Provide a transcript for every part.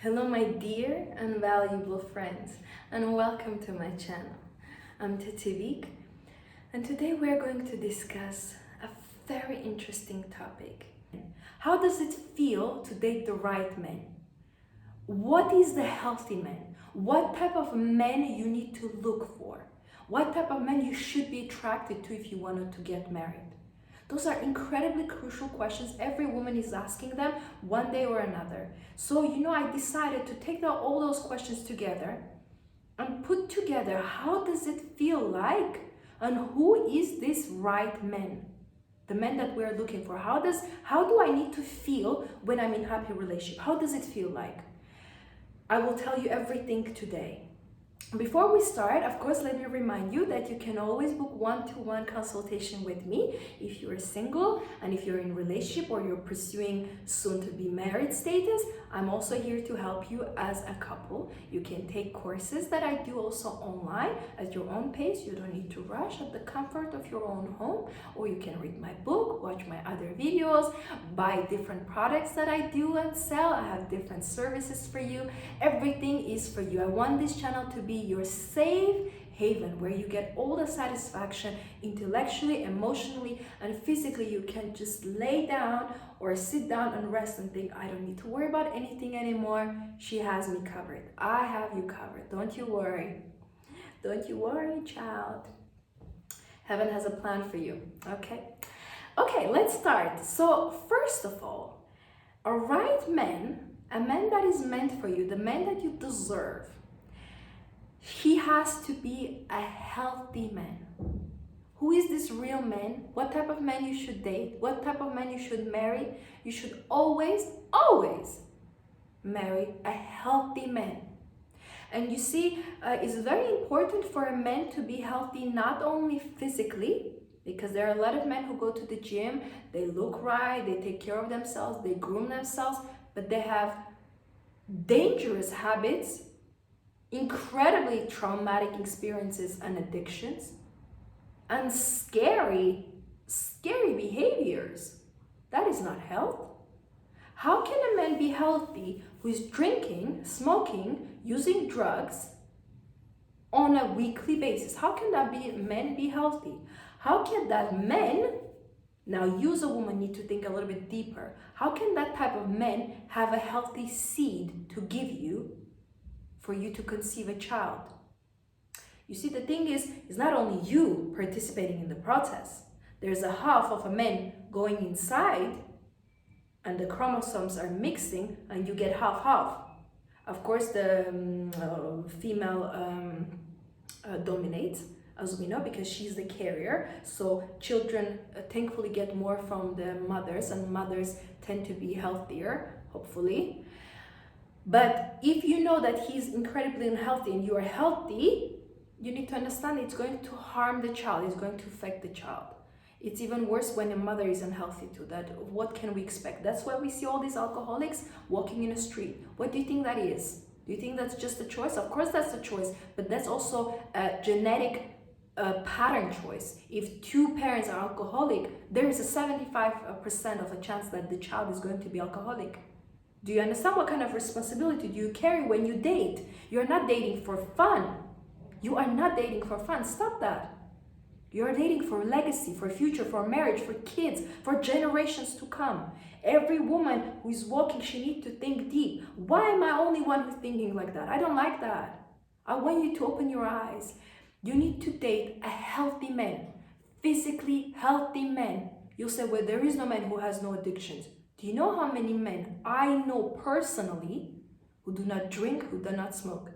Hello my dear and valuable friends, and welcome to my channel. I'm Tetivik, and today we're going to discuss a very interesting topic. How does it feel to date the right man? What is the healthy man? What type of men you need to look for? What type of man you should be attracted to if you wanted to get married? Those are incredibly crucial questions every woman is asking them one day or another. So, I decided to take all those questions together and put together how does it feel like and who is this right man? The man that we're looking for. How do I need to feel when I'm in a happy relationship? How does it feel like? I will tell you everything today. Before we start, of course, let me remind you that you can always book one-to-one consultation with me if you're single and if you're in a relationship or you're pursuing soon-to-be married status. I'm also here to help you as a couple. You can take courses that I do also online at your own pace. You don't need to rush at the comfort of your own home, or you can read my book, watch my other videos, buy different products that I do and sell. I have different services for you. Everything is for you. I want this channel to be your safe haven where you get all the satisfaction intellectually, emotionally, and physically. You can just lay down or sit down and rest and think, I don't need to worry about anything anymore. She has me covered. I have you covered. Don't you worry. Don't you worry, child. Heaven has a plan for you. Okay, let's start. So first of all, a right man, a man that is meant for you, the man that you deserve, he has to be a healthy man. Who is this real man? What type of man you should date? What type of man you should marry? You should always marry a healthy man. And you see, it's very important for a man to be healthy, not only physically, because there are a lot of men who go to the gym, they look right, they take care of themselves, they groom themselves, but they have dangerous habits, incredibly traumatic experiences and addictions, and scary behaviors. That is not health. How can a man be healthy who is drinking, smoking, using drugs on a weekly basis? How can that man be healthy? How can that man, now you as a woman need to think a little bit deeper, how can that type of man have a healthy seed to give you for you to conceive a child? You see, the thing is not only you participating in the process. There's a half of a man going inside and the chromosomes are mixing and you get half. Of course, the female dominates, as we know, because she's the carrier. So children thankfully get more from the mothers, and mothers tend to be healthier, hopefully. But if you know that he's incredibly unhealthy and you are healthy, you need to understand it's going to harm the child, it's going to affect the child. It's even worse when a mother is unhealthy too. That what can we expect? That's why we see all these alcoholics walking in the street. What do you think that is? Do you think that's just a choice? Of course that's a choice, but that's also a genetic pattern choice. If two parents are alcoholic, there is a 75% of a chance that the child is going to be alcoholic. Do you understand what kind of responsibility do you carry when you date? You're not dating for fun. You are not dating for fun. Stop that. You're dating for legacy, for future, for marriage, for kids, for generations to come. Every woman who is walking, she needs to think deep. Why am I only one who's thinking like that? I don't like that. I want you to open your eyes. You need to date a healthy man, physically healthy man. You'll say, well, there is no man who has no addictions. Do you know how many men I know personally who do not drink, who do not smoke?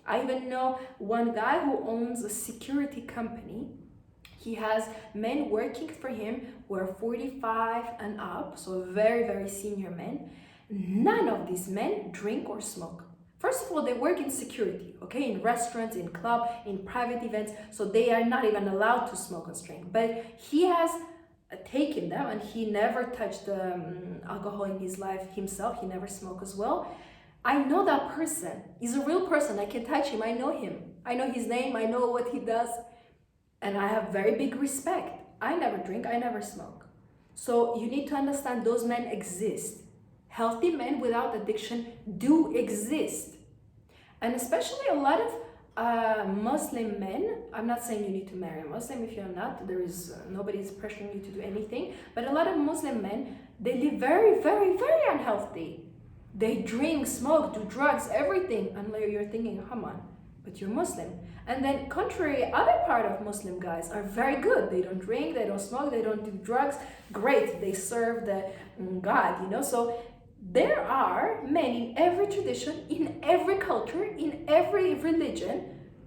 I even know one guy who owns a security company. He has men working for him who are 45 and up, so very, very senior men. None of these men drink or smoke. First of all, they work in security, okay, in restaurants, in club, in private events, so they are not even allowed to smoke and drink. But he has taken them, and he never touched alcohol in his life himself. He never smoked as well. I know that person. He's a real person. I can touch him. I know him. I know his name. I know what he does. And I have very big respect. I never drink. I never smoke. So you need to understand those men exist. Healthy men without addiction do exist. And especially a lot of Muslim men, I'm not saying you need to marry a Muslim if you're not, there is nobody's pressuring you to do anything, but a lot of Muslim men, they live very, very, very unhealthy. They drink, smoke, do drugs, everything, and you're thinking, come on, but you're Muslim. And then contrary, other part of Muslim guys are very good. They don't drink, they don't smoke, they don't do drugs. Great, they serve the God, you know. So there are men in every tradition, in every culture, in every religion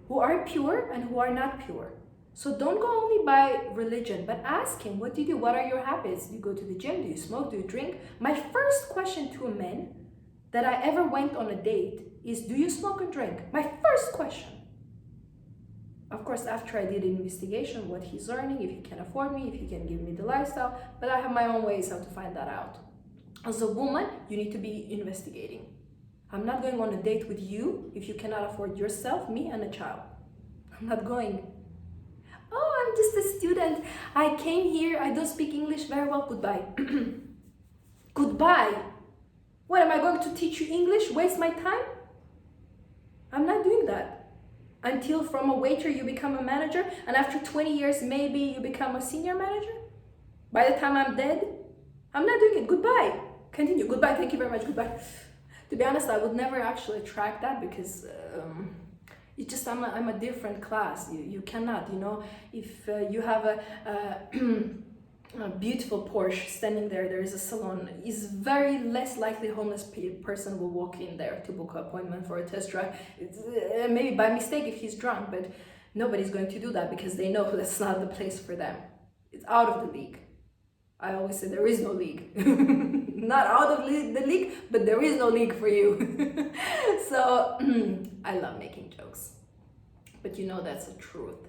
who are pure and who are not pure. So don't go only by religion, but ask him, what do you do? What are your habits? Do you go to the gym? Do you smoke? Do you drink? My first question to a man that I ever went on a date is, do you smoke and drink? My first question. Of course, after I did an investigation, what he's earning, if he can afford me, if he can give me the lifestyle, but I have my own ways how to find that out. As a woman, you need to be investigating. I'm not going on a date with you if you cannot afford yourself, me, and a child. I'm not going. Oh, I'm just a student. I came here. I don't speak English very well. Goodbye. Goodbye. What, am I going to teach you English? Waste my time? I'm not doing that. Until from a waiter you become a manager, and after 20 years maybe you become a senior manager? By the time I'm dead? I'm not doing it. Goodbye. Continue. Goodbye. Thank you very much. Goodbye. To be honest, I would never actually track that because it's just I'm a different class. You cannot, you know, if you have a beautiful Porsche standing there is a salon, is very less likely a homeless person will walk in there to book an appointment for a test drive. Maybe by mistake if he's drunk, but nobody's going to do that because they know that's not the place for them. It's out of the league. I always say there is no league. Not out of the league, but there is no league for you. So I love making jokes, but you know that's the truth.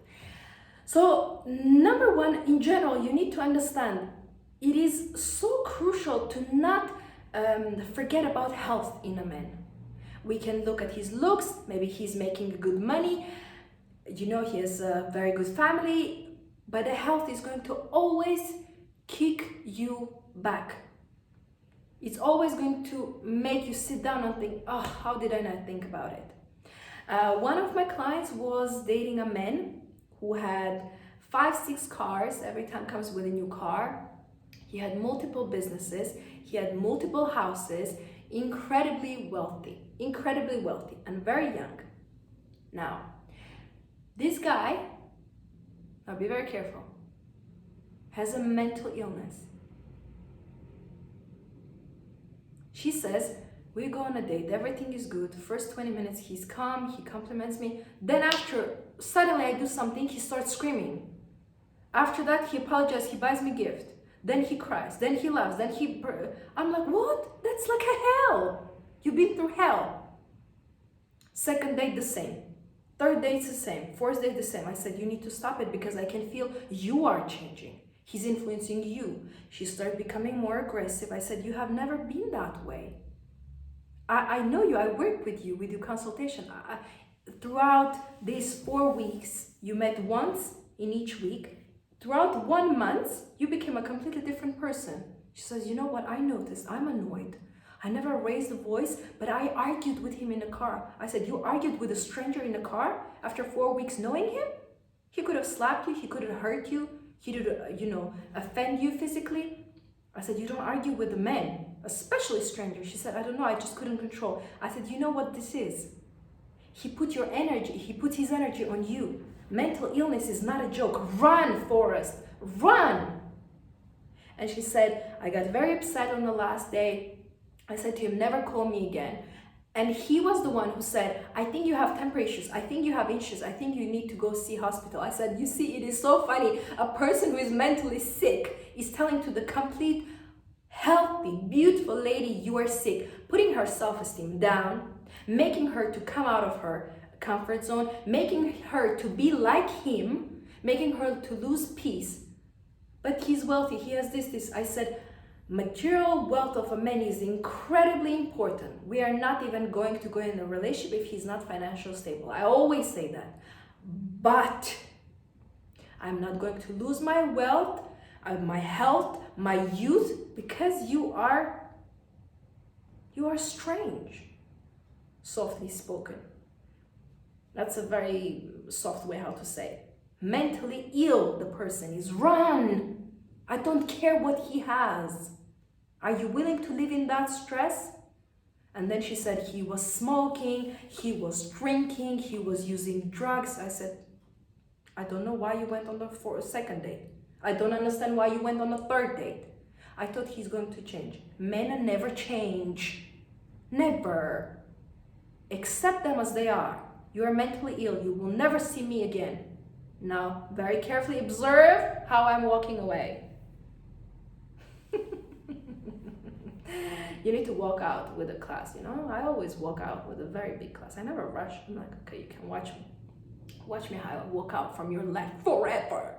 So number one, in general, you need to understand it is so crucial to not forget about health in a man. We can look at his looks, maybe he's making good money, you know, he has a very good family, but the health is going to always kick you back. It's always going to make you sit down and think, oh, how did I not think about it? One of my clients was dating a man who had 5-6 cars, every time comes with a new car. He had multiple businesses, he had multiple houses, incredibly wealthy and very young. Now, this guy, now be very careful, has a mental illness. She says, we go on a date, everything is good. First 20 minutes, he's calm, he compliments me. Then after, suddenly I do something, he starts screaming. After that, he apologizes, he buys me a gift. Then he cries, then he laughs, then I'm like, what? That's like a hell. You've been through hell. Second date, the same. Third date, the same. Fourth date, the same. I said, you need to stop it because I can feel you are changing. He's influencing you. She started becoming more aggressive. I said, you have never been that way. I know you, I work with you consultation. Throughout these 4 weeks, you met once in each week. Throughout 1 month, you became a completely different person. She says, you know what, I noticed, I'm annoyed. I never raised a voice, but I argued with him in a car. I said, you argued with a stranger in a car after 4 weeks knowing him? He could have slapped you, he could have hurt you, he could, offend you physically. I said, you don't argue with a man, especially strangers. She said, I don't know, I just couldn't control. I said, you know what this is? He put his energy on you. Mental illness is not a joke. Run, Forrest, run. And she said, I got very upset on the last day. I said to him, never call me again. And he was the one who said, I think you have temper issues. I think you have issues. I think you need to go see hospital. I said, you see, it is so funny. A person who is mentally sick is telling to the complete, healthy, beautiful lady, you are sick, putting her self-esteem down, making her to come out of her comfort zone, making her to be like him, making her to lose peace. But he's wealthy, he has this. I said, material wealth of a man is incredibly important. We are not even going to go in a relationship if he's not financially stable. I always say that. But I'm not going to lose my wealth, my health, my youth, because you are You are strange. Softly spoken. That's a very soft way how to say it. Mentally ill the person is. Run! I don't care what he has. Are you willing to live in that stress? And then she said he was smoking, he was drinking, he was using drugs. I said, I don't know why you went on for a second date. I don't understand why you went on a third date. I thought he's going to change. Men never change. Never. Accept them as they are. You are mentally ill. You will never see me again. Now, very carefully observe how I'm walking away. You need to walk out with a class, you know? I always walk out with a very big class. I never rush. I'm like, okay, you can watch me. Watch me how I walk out from your life forever.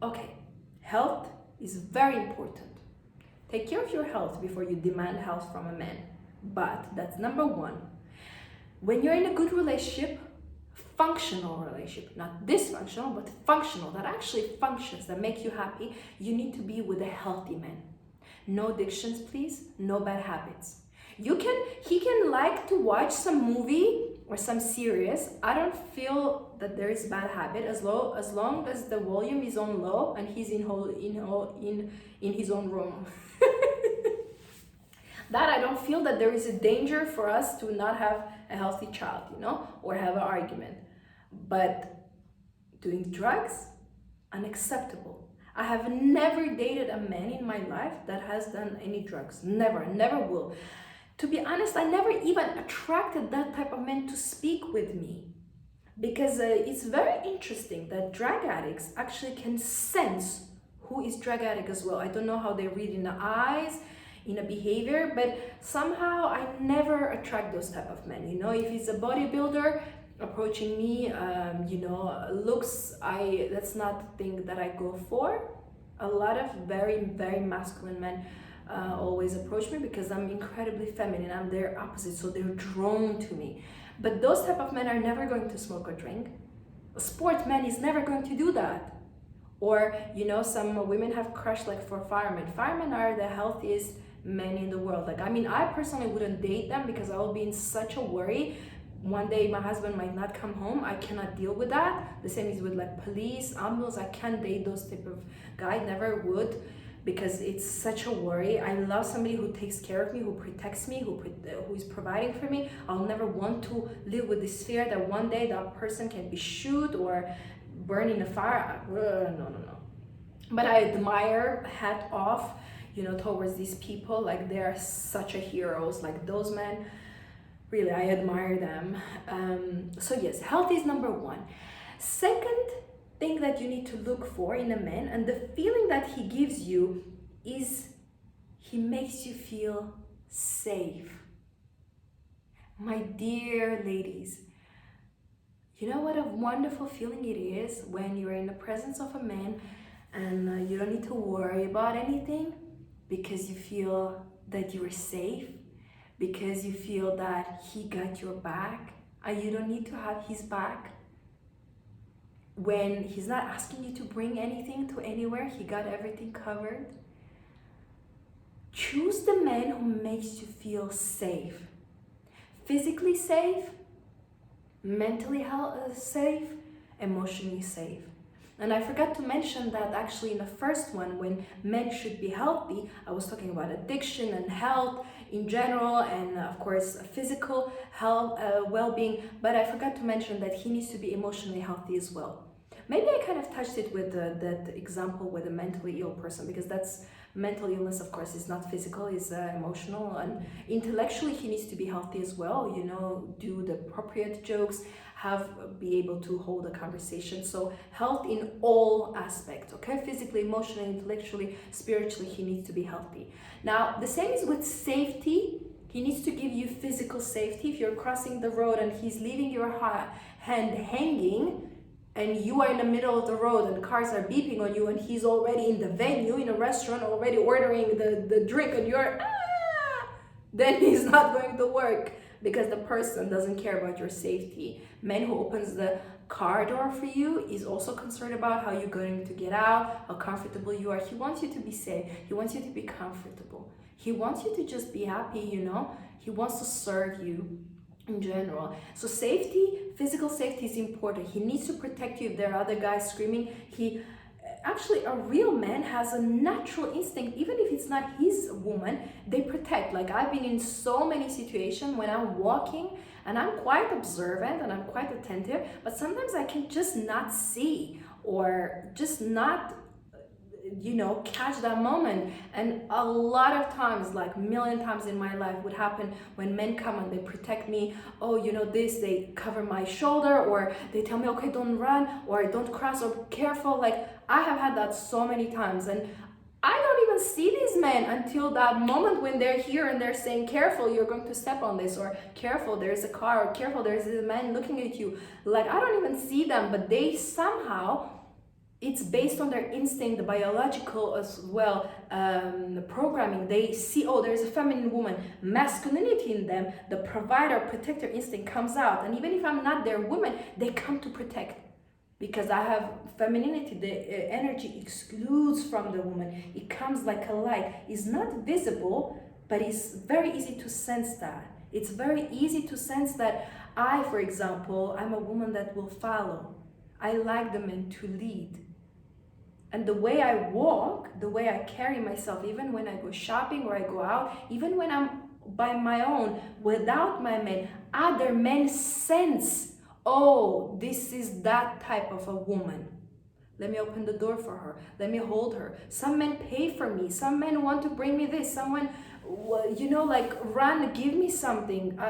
Okay, health is very important. Take care of your health before you demand health from a man. But that's number one. When you're in a good relationship, functional relationship, not dysfunctional, but functional, that actually functions, that make you happy, you need to be with a healthy man. No addictions, please. No bad habits. He can like to watch some movie or some series. I don't feel that there is bad habit as long as the volume is on low and he's in his own room. That I don't feel that there is a danger for us to not have a healthy child, you know, or have an argument. But doing drugs, unacceptable. I have never dated a man in my life that has done any drugs. Never will. To be honest, I never even attracted that type of man to speak with me. Because it's very interesting that drug addicts actually can sense who is drug addict as well. I don't know how they read in the eyes, in a behavior, but somehow I never attract those type of men. You know, if he's a bodybuilder approaching me, looks, that's not the thing that I go for. A lot of very, very masculine men always approach me because I'm incredibly feminine. I'm their opposite, so they're drawn to me. But those type of men are never going to smoke or drink. A sport man is never going to do that. Or, you know, some women have crush like for firemen. Firemen are the healthiest men in the world. Like, I mean, I personally wouldn't date them because I will be in such a worry. One day my husband might not come home. I cannot deal with that. The same is with like police, ambulance. I can't date those type of guy. Never would, because it's such a worry. I love somebody who takes care of me, who protects me, who is providing for me. I'll never want to live with this fear that one day that person can be shot or burned in a fire. No. But I admire, hat off, you know, towards these people. Like, they are such a heroes. Like, those men, really, I admire them. So yes, health is number one. Second thing that you need to look for in a man, and the feeling that he gives you, is he makes you feel safe. My dear ladies, you know what a wonderful feeling it is when you're in the presence of a man and you don't need to worry about anything, because you feel that you are safe, because you feel that he got your back and you don't need to have his back. When he's not asking you to bring anything to anywhere, he got everything covered. Choose the man who makes you feel safe. Physically safe, mentally safe, emotionally safe. And I forgot to mention that actually in the first one, when men should be healthy, I was talking about addiction and health in general, and of course physical health, well-being, but I forgot to mention that he needs to be emotionally healthy as well. Maybe I kind of touched it with that example with a mentally ill person, because that's mental illness, of course, is not physical, is emotional, and intellectually he needs to be healthy as well, you know, do the appropriate jokes, be able to hold a conversation. So health in all aspects, okay? Physically, emotionally, intellectually, spiritually, he needs to be healthy. Now, the same is with safety. He needs to give you physical safety. If you're crossing the road and he's leaving your hand hanging, and you are in the middle of the road and cars are beeping on you, and he's already in the venue, in a restaurant, already ordering the drink, and you're, then he's not going to work, because the person doesn't care about your safety. Man who opens the car door for you. He's also concerned about how you're going to get out, how comfortable you are. He wants you to be safe. He wants you to be comfortable. He wants you to just be happy, you know. He wants to serve you in general. So safety, physical safety is important. He needs to protect you if there are other guys screaming. Actually, a real man has a natural instinct, even if it's not his woman, they protect. Like, I've been in so many situations when I'm walking and I'm quite observant and I'm quite attentive, but sometimes I can just not see or just not, you know, catch that moment. And a lot of times, like a million times in my life, would happen when men come and they protect me. Oh, you know, they cover my shoulder, or they tell me, okay, don't run, or don't cross, or careful. Like, I have had that so many times, and I don't even see these men until that moment when they're here and they're saying, careful, you're going to step on this, or careful, there's a car, or careful, there's a man looking at you. Like, I don't even see them, but they somehow, it's based on their instinct, the biological as well, the programming. They see, oh, there's a feminine woman, masculinity in them, the provider, protector instinct comes out. And even if I'm not their woman, they come to protect. Because I have femininity, the energy excludes from the woman. It comes like a light. It's not visible, but it's very easy to sense that. It's very easy to sense that I, for example, I'm a woman that will follow. I like the men to lead. And the way I walk, the way I carry myself, even when I go shopping or I go out, even when I'm by my own, without my men, other men sense, oh, this is that type of a woman. Let me open the door for her. Let me hold her. Some men pay for me. Some men want to bring me this. Someone, you know, like, run, give me something.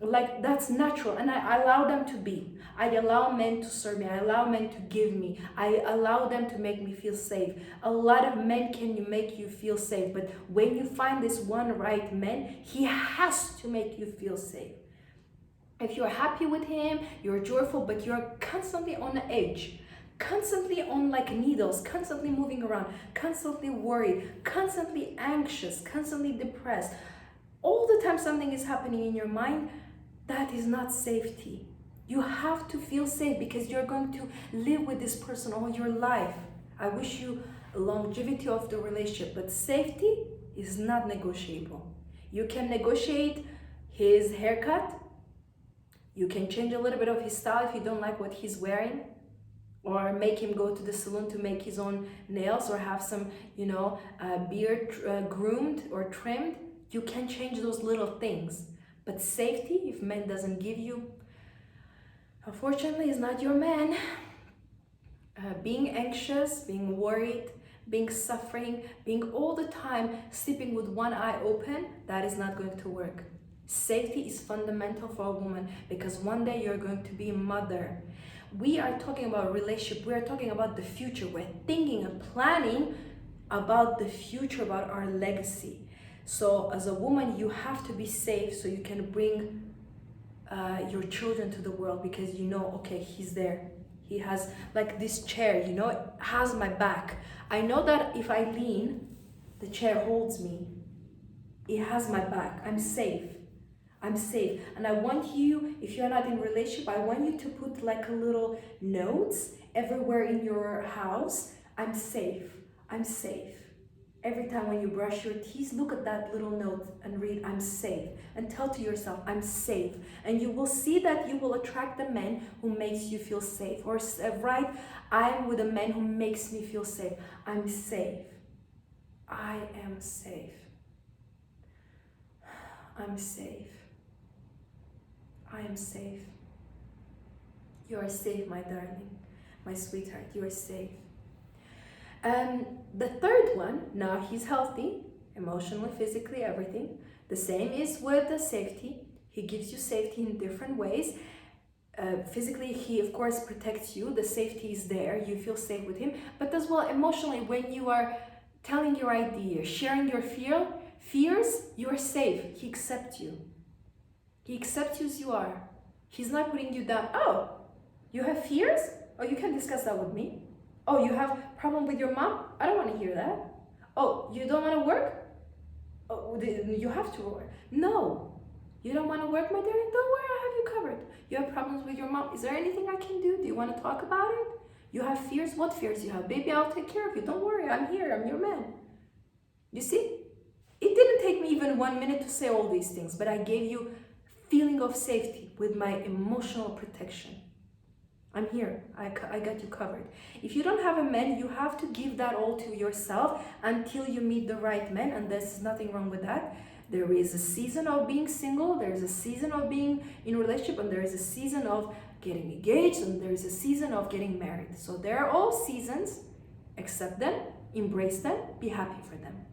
Like, that's natural, and I allow them to be. I allow men to serve me. I allow men to give me. I allow them to make me feel safe. A lot of men can make you feel safe, but when you find this one right man, he has to make you feel safe. If you're happy with him, you're joyful, but you're constantly on the edge, constantly on like needles, constantly moving around, constantly worried, constantly anxious, constantly depressed, all the time something is happening in your mind, that is not safety. You have to feel safe because you're going to live with this person all your life. I wish you longevity of the relationship, but safety is not negotiable. You can negotiate his haircut. You can change a little bit of his style if you don't like what he's wearing, or make him go to the salon to make his own nails, or have some, you know, beard groomed or trimmed. You can change those little things. But safety, if man doesn't give you, unfortunately, is not your man. Being anxious, being worried, being suffering, being all the time sleeping with one eye open, that is not going to work. Safety is fundamental for a woman, because one day you're going to be a mother. We are talking about relationship. We are talking about the future. We're thinking and planning about the future, about our legacy. So as a woman, you have to be safe so you can bring your children to the world, because you know, okay, he's there. He has, like, this chair, you know, it has my back. I know that if I lean, the chair holds me. It has my back. I'm safe. I'm safe. And I want you, if you're not in a relationship, I want you to put like a little notes everywhere in your house. I'm safe. I'm safe. Every time when you brush your teeth, look at that little note and read, I'm safe. And tell to yourself, I'm safe. And you will see that you will attract the man who makes you feel safe. Or write, I'm with a man who makes me feel safe. I'm safe. I am safe. I'm safe. I am safe. You are safe, my darling, my sweetheart. You are safe. The third one, now he's healthy, emotionally, physically, everything. The same is with the safety. He gives you safety in different ways. Physically, he of course protects you. The safety is there. You feel safe with him. But as well, emotionally, when you are telling your idea, sharing your fears, you are safe. He accepts you. He accepts you as you are. He's not putting you down. Oh, you have fears? Oh, you can discuss that with me. Oh, you have problem with your mom? I don't want to hear that. Oh, you don't want to work? Oh, you have to work. No, You don't want to work, my dear? Don't worry, I have you covered. You have problems with your mom. Is there anything I can do? Do you want to talk about it? You have fears? What fears you have? Baby, I'll take care of you. Don't worry, I'm here. I'm your man. You see? It didn't take me even 1 minute to say all these things, but I gave you feeling of safety with my emotional protection. I'm here. I got you covered. If you don't have a man, you have to give that all to yourself until you meet the right man, and there's nothing wrong with that. There is a season of being single, there's a season of being in a relationship, and there is a season of getting engaged, and there is a season of getting married. So they're all seasons. Accept them, embrace them, be happy for them.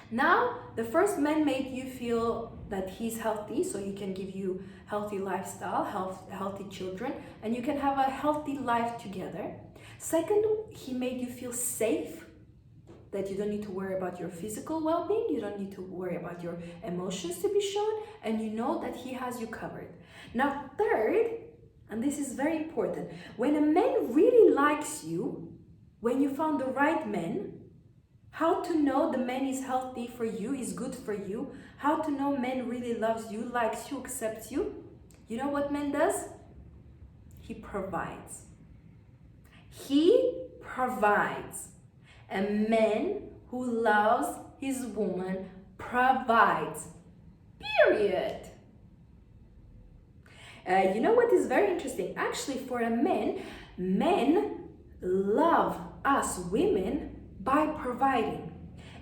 Now, the first man made you feel that he's healthy, so he can give you healthy lifestyle, healthy children, and you can have a healthy life together. Second, he made you feel safe, that you don't need to worry about your physical well-being, you don't need to worry about your emotions to be shown, and you know that he has you covered. Now, third, and this is very important, when a man really likes you, when you found the right man, how to know the man is healthy for you, is good for you, how to know man really loves you, likes you, accepts you. You know what man does? He provides. He provides. A man who loves his woman provides. Period. You know what is very interesting? Actually, for a man, men love us women by providing.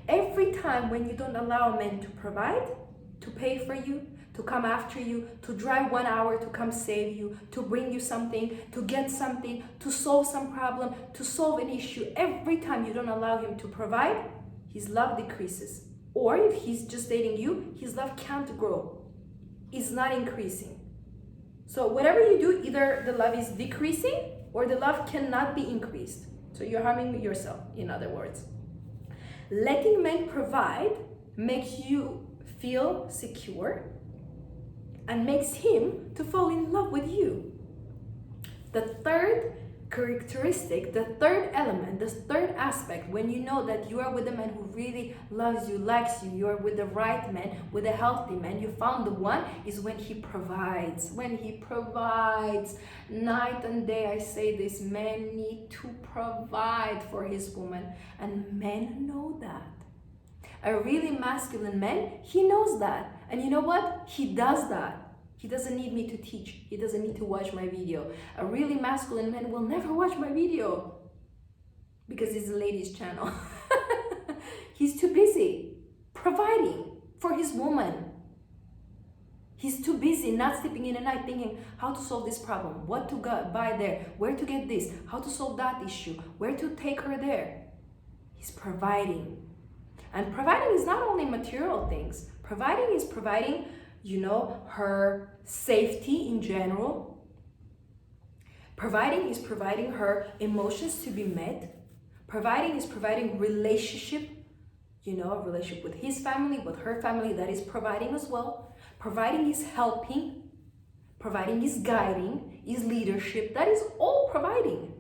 Every time when you don't allow a man to provide, to pay for you, to come after you, to drive 1 hour to come save you, to bring you something, to get something, to solve some problem, to solve an issue, every time you don't allow him to provide, his love decreases. Or if he's just dating you, his love can't grow. It's not increasing. So whatever you do, either the love is decreasing or the love cannot be increased. So you're harming yourself, in other words. Letting men provide makes you feel secure and makes him to fall in love with you. The third characteristic, the third element, the third aspect, when you know that you are with a man who really loves you, likes you, you're with the right man, with a healthy man, you found the one, is when he provides. When he provides. Night and day I say this, men need to provide for his woman, and men know that. A really masculine man, he knows that, and you know what? He does that. He doesn't need me to teach. He doesn't need to watch my video. A really masculine man will never watch my video because it's a ladies' channel. He's too busy providing for his woman. He's too busy not sleeping in the night thinking how to solve this problem, what to buy there, where to get this, how to solve that issue, where to take her there. He's providing. And providing is not only material things. Providing is providing, you know, her safety in general. Providing is providing her emotions to be met. Providing is providing relationship, you know, a relationship with his family, with her family, that is providing as well. Providing is helping. Providing is guiding, is leadership. That is all providing.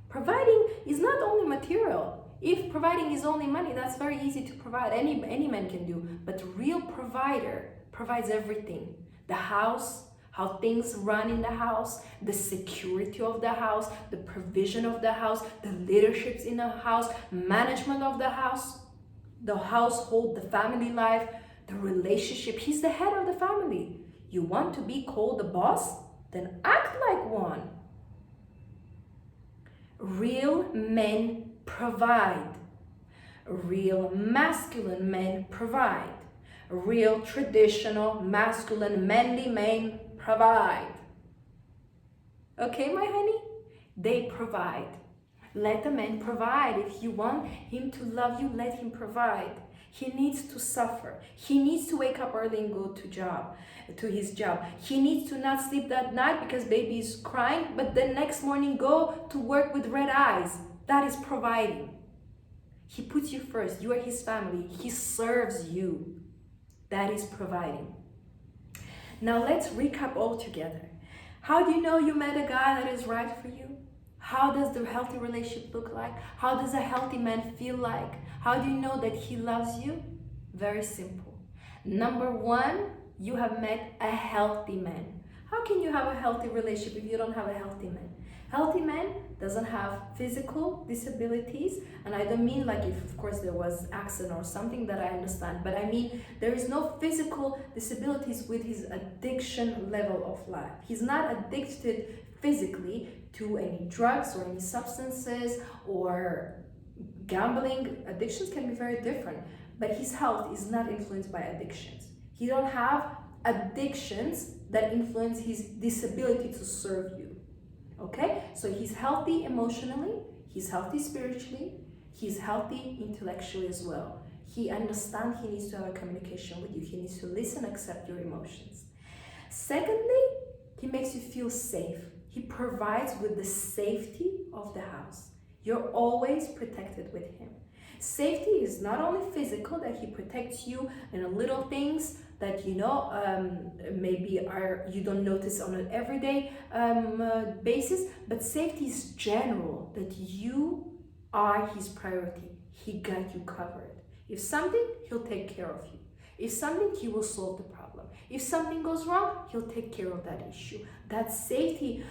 Providing is not only material. If providing is only money, that's very easy to provide. Any man can do. But real provider provides everything. The house, how things run in the house, the security of the house, the provision of the house, the leaderships in the house, management of the house, the household, the family life, the relationship. He's the head of the family. You want to be called the boss? Then act like one. Real men provide. Real masculine men provide. Real traditional masculine manly men provide. Okay, my honey? They provide. Let the man provide. If you want him to love you, let him provide. He needs to suffer. He needs to wake up early and go to his job. He needs to not sleep that night because baby is crying, but the next morning go to work with red eyes. That is providing. He puts you first. You are his family. He serves you. That is providing. Now let's recap all together. How do you know you met a guy that is right for you? How does the healthy relationship look like? How does a healthy man feel like? How do you know that he loves you? Very simple. Number one, you have met a healthy man. How can you have a healthy relationship if you don't have a healthy man? Healthy man doesn't have physical disabilities, and I don't mean like if of course there was accident or something, that I understand, but I mean there is no physical disabilities with his addiction level of life. He's not addicted physically to any drugs or any substances or gambling. Addictions can be very different, but his health is not influenced by addictions. He don't have addictions that influence his disability to serve you. Okay, so he's healthy emotionally, he's healthy spiritually, he's healthy intellectually as well. He understands he needs to have a communication with you, he needs to listen, accept your emotions. Secondly, he makes you feel safe. He provides with the safety of the house. You're always protected with him. Safety is not only physical, that he protects you in little things that maybe you don't notice on an everyday basis, but safety is general, that you are his priority. He got you covered. If something, he'll take care of you. If something, he will solve the problem. If something goes wrong, he'll take care of that issue. That safety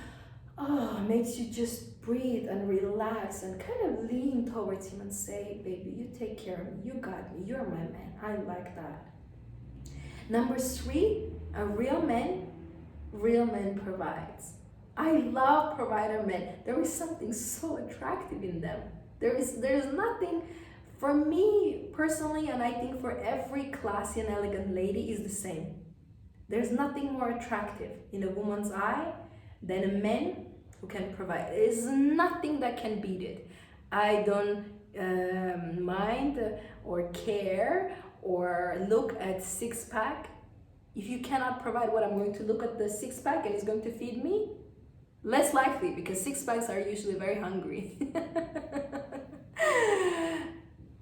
makes you just breathe and relax and kind of lean towards him and say, baby, you take care of me, you got me, you're my man. I like that. Number 3, a real man provides. I love provider men. There is something so attractive in them. There's nothing, for me personally, and I think for every classy and elegant lady, is the same. There's nothing more attractive in a woman's eye than a man who can provide. There's nothing that can beat it. I don't mind or care or look at six-pack. If you cannot provide what I'm going to look at the six-pack and it's going to feed me, less likely, because six-packs are usually very hungry.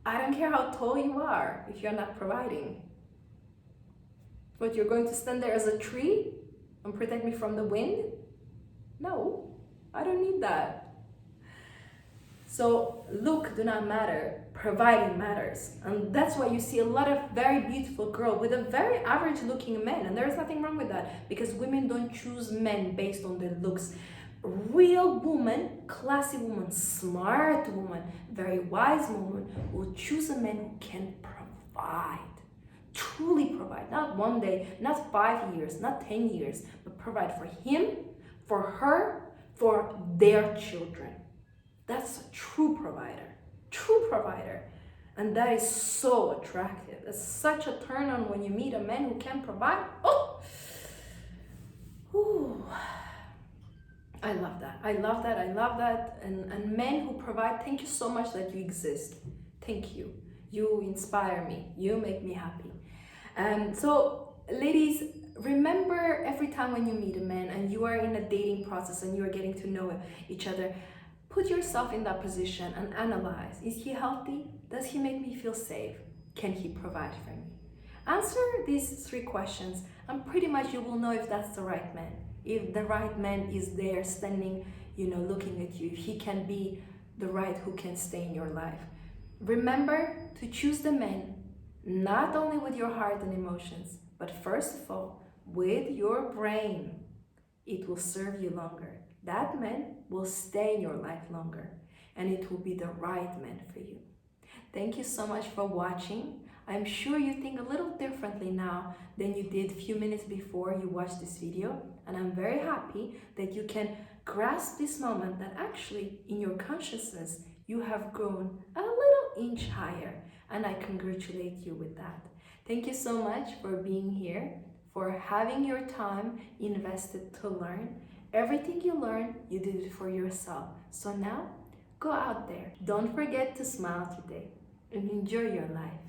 I don't care how tall you are if you're not providing. What, you're going to stand there as a tree and protect me from the wind? No, I don't need that. So look do not matter, providing matters. And that's why you see a lot of very beautiful girls with a very average looking man, and there's nothing wrong with that, because women don't choose men based on their looks. Real woman, classy woman, smart woman, very wise woman will choose a man who can provide, truly provide, not one day, not 5 years, not 10 years, but provide for him, for her, for their children. That's a true provider. And that is so attractive. It's such a turn on when you meet a man who can provide. Oh, ooh. I love that. And men who provide, thank you so much that you exist. Thank you. You inspire me. You make me happy. So ladies, remember every time when you meet a man and you are in a dating process and you are getting to know each other, put yourself in that position and analyze. Is he healthy? Does he make me feel safe? Can he provide for me? Answer these 3 questions and pretty much you will know if that's the right man. If the right man is there standing, looking at you, he can be the right who can stay in your life. Remember to choose the man not only with your heart and emotions, but first of all, with your brain. It will serve you longer. That man will stay in your life longer, and it will be the right man for you. Thank you so much for watching. I'm sure you think a little differently now than you did a few minutes before you watched this video, and I'm very happy that you can grasp this moment that actually in your consciousness you have grown a little inch higher, and I congratulate you with that. Thank you so much for being here, for having your time invested to learn. Everything you learn, you did it for yourself. So now, go out there. Don't forget to smile today and enjoy your life.